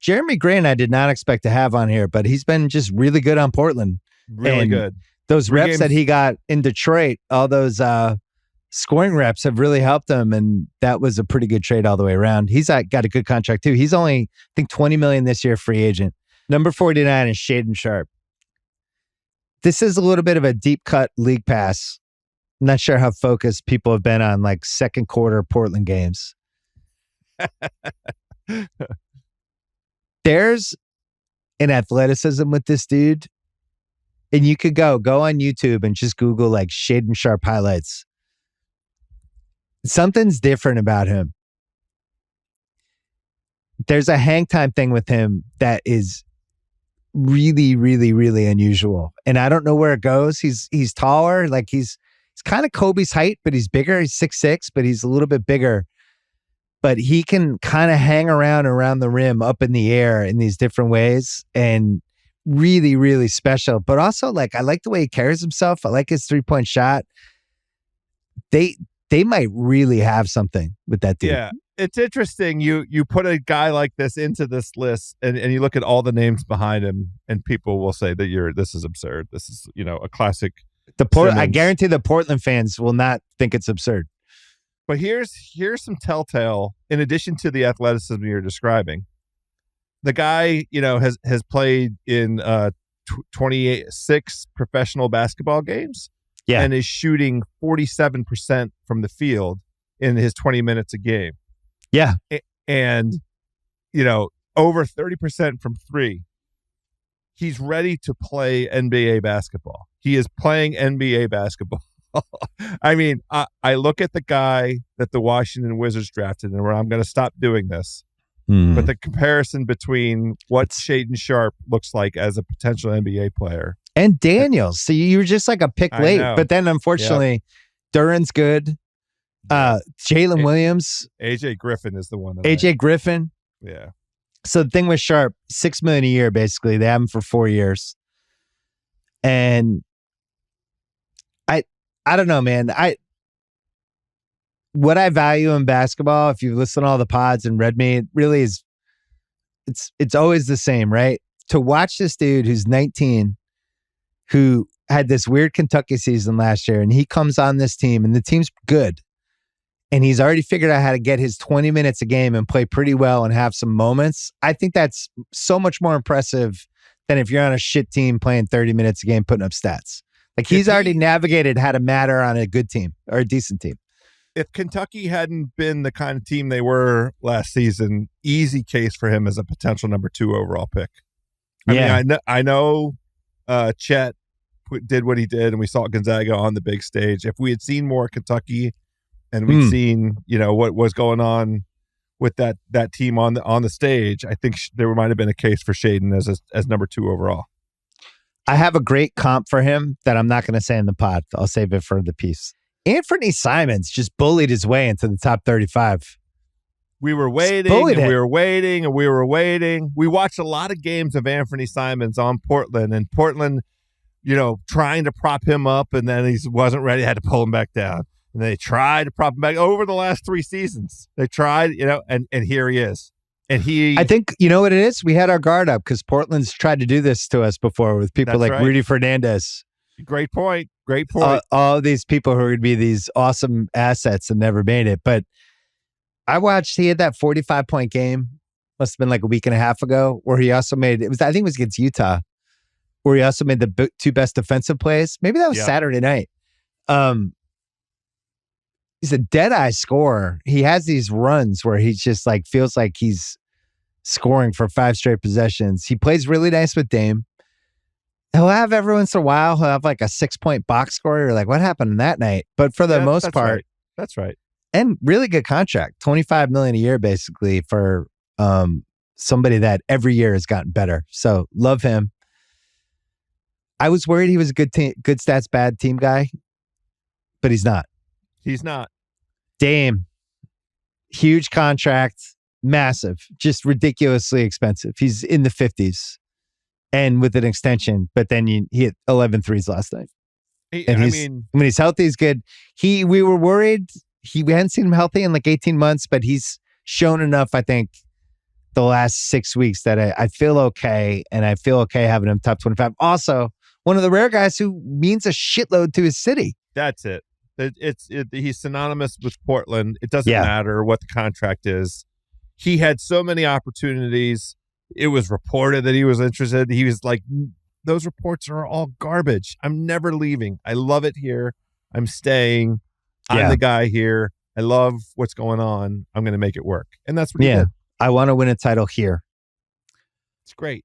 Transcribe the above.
Jeremy Grant, I did not expect to have on here, but he's been just really good on Portland. Really And good. Those 3 reps games. that he got in Detroit, all those scoring reps have really helped him, and that was a pretty good trade all the way around. He's got a good contract too. He's only, I think, $20 million this year, free agent. Number 49 is Shaden Sharp. This is a little bit of a deep cut league pass. I'm not sure how focused people have been on like second quarter Portland games. There's an athleticism with this dude. And you could go on YouTube and just Google like Shaden Sharp highlights. Something's different about him. There's a hang time thing with him that is really, really, really unusual. And I don't know where it goes. He's taller. Like he's kind of Kobe's height, but he's bigger. He's 6'6", but he's a little bit bigger. But he can kind of hang around the rim up in the air in these different ways. And really, really special. But also, like, I like the way he carries himself. I like his 3-point shot. They might really have something with that dude. Yeah, it's interesting. You put a guy like this into this list, and you look at all the names behind him, and people will say that this is absurd. This is a classic. I guarantee the Portland fans will not think it's absurd. But here's some telltale. In addition to the athleticism you're describing, the guy, has played in 26 professional basketball games, and is shooting 47% from the field in his 20 minutes a game. Yeah, and over 30% from three. He's ready to play NBA basketball. He is playing NBA basketball. I mean, I look at the guy that the Washington Wizards drafted, and where I'm going to stop doing this. But the comparison between what Shaden Sharp looks like as a potential NBA player and Daniels. So you were just like a pick late, but then unfortunately, Duran's good. Jalen Williams, AJ Griffin is the one. AJ Griffin. Yeah. So the thing with Sharp, $6 million a year, basically. They have him for 4 years. And I don't know, man. What I value in basketball, if you listen to all the pods and read me, it really is, it's always the same, right? To watch this dude who's 19, who had this weird Kentucky season last year, and he comes on this team, and the team's good. And he's already figured out how to get his 20 minutes a game and play pretty well and have some moments. I think that's so much more impressive than if you're on a shit team playing 30 minutes a game, putting up stats. Like he's already navigated how to matter on a good team or a decent team. If Kentucky hadn't been the kind of team they were last season, easy case for him as a potential number 2 overall pick. I mean, I know Chet did what he did, and we saw Gonzaga on the big stage. If we had seen more Kentucky, and we'd seen, what was going on with that team on the stage, I think there might have been a case for Shaden as number 2 overall. I have a great comp for him that I'm not going to say in the pod. I'll save it for the piece. Anthony Simmons just bullied his way into the top 35. We were waiting, and we were waiting, and we were waiting. We watched a lot of games of Anthony Simmons on Portland, and Portland, trying to prop him up, and then he wasn't ready, had to pull him back down. And they tried to prop him back over the last 3 seasons. They tried, and here he is. And I think, you know what it is? We had our guard up because Portland's tried to do this to us before with people like Rudy Fernandez. Great point. All these people who are going to be these awesome assets and never made it. But I watched, he had that 45-point game, must have been like a week and a half ago, where he also made, I think it was against Utah, where he also made the 2 best defensive plays. Maybe that was Saturday night. He's a dead-eye scorer. He has these runs where he just like feels like he's scoring for 5 straight possessions. He plays really nice with Dame. He'll have every once in a while, he'll have like a 6-point box score. You're like, what happened that night? But for the most part, right. That's right. And really good contract, $25 million a year, basically, for somebody that every year has gotten better. So love him. I was worried he was a good stats, bad team guy, but he's not. He's not. Dame, huge contract, massive, just ridiculously expensive. He's in the 50s and with an extension, but then he hit 11 threes last night. When he's healthy, he's good. We were worried. We hadn't seen him healthy in like 18 months, but he's shown enough, I think, the last 6 weeks that I feel okay, and I feel okay having him top 25. Also, one of the rare guys who means a shitload to his city. That's it. He's synonymous with Portland. It doesn't matter what the contract is. He had so many opportunities. It was reported that he was interested. He was like, those reports are all garbage. I'm never leaving. I love it here. I'm staying. I'm the guy here. I love what's going on. I'm going to make it work. And that's what he did. I want to win a title here. It's great.